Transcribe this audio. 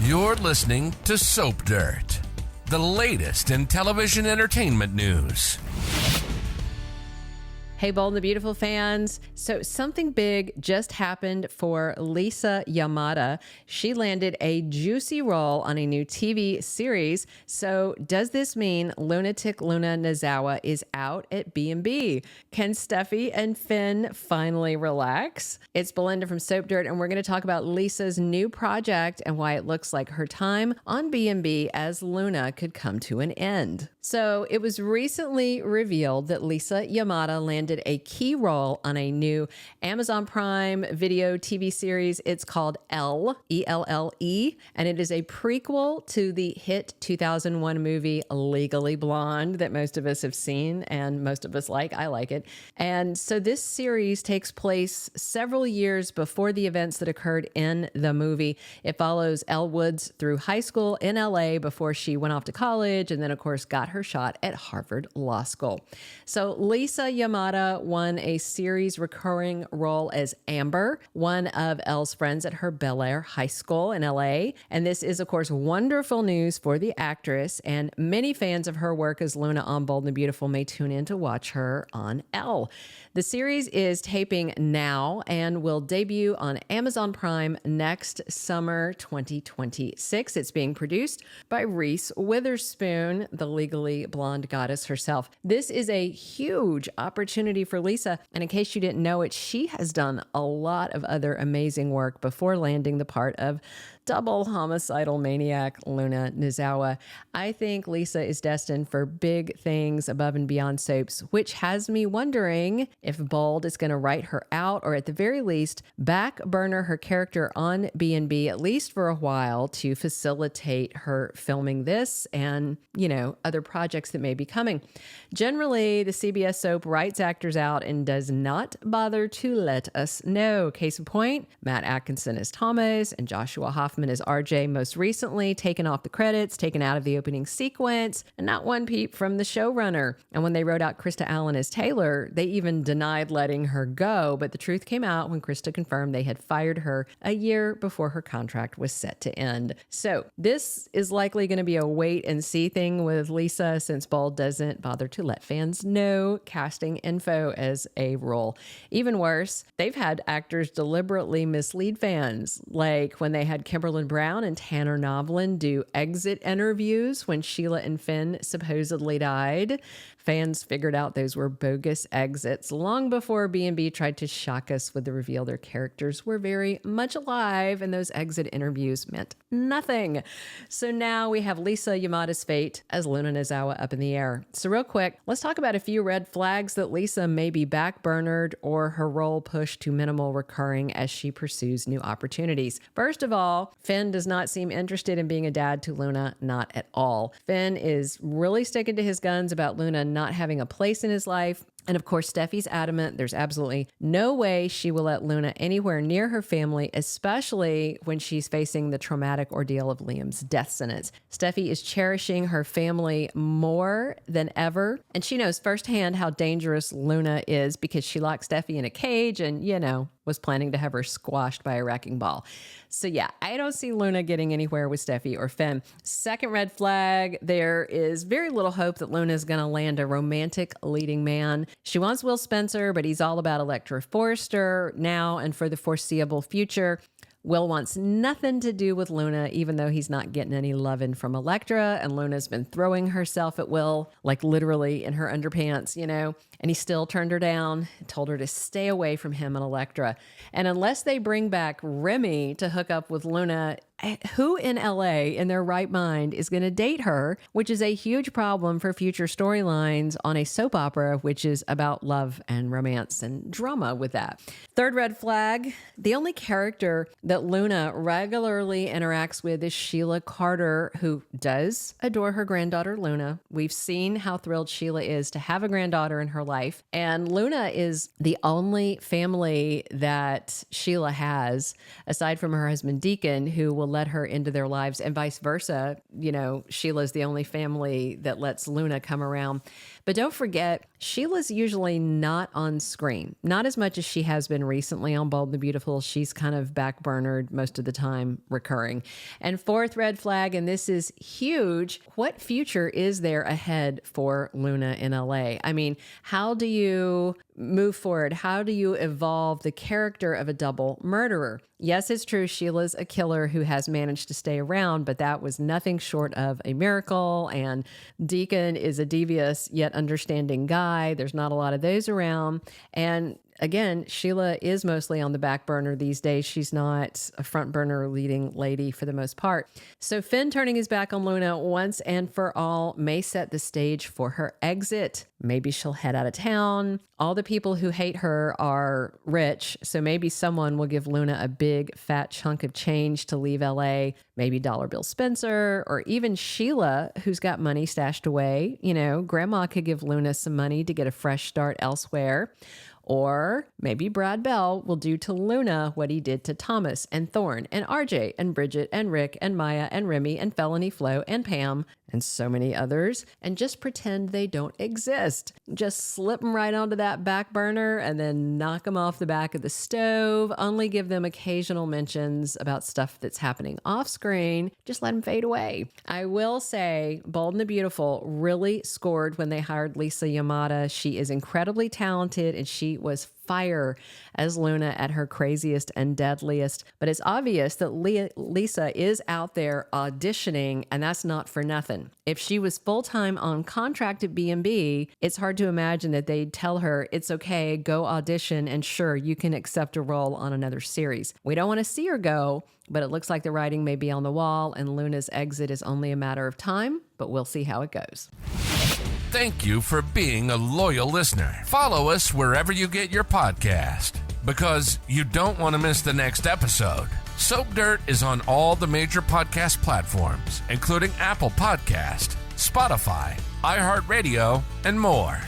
You're listening to Soap Dirt, the latest in television entertainment news. Hey, Bold and the Beautiful fans. So something big just happened for Lisa Yamada. She landed a juicy role on a new TV series. So does this mean lunatic Luna Nozawa is out at B&B? Can Steffi and Finn finally relax? It's Belinda from Soap Dirt, and we're going to talk about Lisa's new project and why it looks like her time on B&B as Luna could come to an end. So it was recently revealed that Lisa Yamada landed a key role on a new Amazon Prime Video TV series. It's called Elle, E-L-L-E, and it is a prequel to the hit 2001 movie Legally Blonde that most of us have seen and most of us like. I like it. And so this series takes place several years before the events that occurred in the movie. It follows Elle Woods through high school in LA before she went off to college and then, of course, got her shot at Harvard Law School. So Lisa Yamada won a series recurring role as Amber, one of Elle's friends at her Bel Air High School in LA. And this is, of course, wonderful news for the actress, and many fans of her work as Luna on Bold and the Beautiful may tune in to watch her on Elle. The series is taping now and will debut on Amazon Prime next summer 2026. It's being produced by Reese Witherspoon, the Legally Blonde goddess herself. This is a huge opportunity for Lisa, and in case you didn't know it, she has done a lot of other amazing work before landing the part of double homicidal maniac Luna Nozawa. I think Lisa is destined for big things above and beyond soaps, which has me wondering if Bold is going to write her out, or at the very least back burner her character on B&B at least for a while to facilitate her filming this and, other projects that may be coming. Generally, the CBS soap writes actors out and does not bother to let us know. Case in point, Matt Atkinson as Thomas and Joshua Hoffman as RJ, most recently taken off the credits, taken out of the opening sequence, and not one peep from the showrunner. And when they wrote out Krista Allen as Taylor, they even denied letting her go, but the truth came out when Krista confirmed they had fired her a year before her contract was set to end. So this is likely going to be a wait and see thing with Lisa, since Bold doesn't bother to let fans know casting info as a role. Even worse, they've had actors deliberately mislead fans, like when they had Kimberly Brown and Tanner Novlan do exit interviews when Sheila and Finn supposedly died. Fans figured out those were bogus exits long before B&B tried to shock us with the reveal their characters were very much alive and those exit interviews meant nothing. So now we have Lisa Yamada's fate as Luna Nozawa up in the air. So real quick, let's talk about a few red flags that Lisa may be backburnered or her role pushed to minimal recurring as she pursues new opportunities. First of all, Finn does not seem interested in being a dad to Luna, not at all. Finn is really sticking to his guns about Luna not having a place in his life. And of course, Steffi's adamant there's absolutely no way she will let Luna anywhere near her family, especially when she's facing the traumatic ordeal of Liam's death sentence. Steffi is cherishing her family more than ever, and she knows firsthand how dangerous Luna is because she locked Steffi in a cage and, was planning to have her squashed by a wrecking ball. So yeah, I don't see Luna getting anywhere with Steffi or Finn. Second red flag, there is very little hope that Luna is going to land a romantic leading man. She wants Will Spencer, but he's all about Electra Forrester now and for the foreseeable future. Will wants nothing to do with Luna, even though he's not getting any loving from Electra, and Luna's been throwing herself at Will, like literally in her underpants, and he still turned her down and told her to stay away from him and Electra. And unless they bring back Remy to hook up with Luna, who in LA in their right mind is going to date her, which is a huge problem for future storylines on a soap opera, which is about love and romance and drama with that. Third red flag, the only character that Luna regularly interacts with is Sheila Carter, who does adore her granddaughter Luna. We've seen how thrilled Sheila is to have a granddaughter in her life, and Luna is the only family that Sheila has, aside from her husband Deacon, who will let her into their lives, and vice versa. You know, Sheila's the only family that lets Luna come around. But don't forget, Sheila's usually not on screen, not as much as she has been recently on Bold and the Beautiful. She's kind of backburnered most of the time, recurring. And fourth red flag, and this is huge, what future is there ahead for Luna in LA? I mean, how do you move forward? How do you evolve the character of a double murderer? Yes, it's true, Sheila's a killer who has managed to stay around, but that was nothing short of a miracle. And Deacon is a devious yet understanding guy. There's not a lot of those around. And again, Sheila is mostly on the back burner these days. She's not a front burner leading lady for the most part. So Finn turning his back on Luna once and for all may set the stage for her exit. Maybe she'll head out of town. All the people who hate her are rich, so maybe someone will give Luna a big fat chunk of change to leave LA. Maybe Dollar Bill Spencer, or even Sheila, who's got money stashed away. You know, Grandma could give Luna some money to get a fresh start elsewhere. Or maybe Brad Bell will do to Luna what he did to Thomas and Thorne and RJ and Bridget and Rick and Maya and Remy and Felony Flo and Pam and so many others, and just pretend they don't exist. Just slip them right onto that back burner and then knock them off the back of the stove. Only give them occasional mentions about stuff that's happening off screen. Just let them fade away. I will say Bold and the Beautiful really scored when they hired Lisa Yamada. She is incredibly talented and she was fire as Luna at her craziest and deadliest. But it's obvious that Lisa is out there auditioning, and that's not for nothing. If she was full-time on contract at B&B, it's hard to imagine that they'd tell her, it's okay, go audition, and sure, you can accept a role on another series. We don't want to see her go, but it looks like the writing may be on the wall, and Luna's exit is only a matter of time, but we'll see how it goes. Thank you for being a loyal listener. Follow us wherever you get your podcast, because you don't want to miss the next episode. Soap Dirt is on all the major podcast platforms, including Apple Podcast, Spotify, iHeartRadio, and more.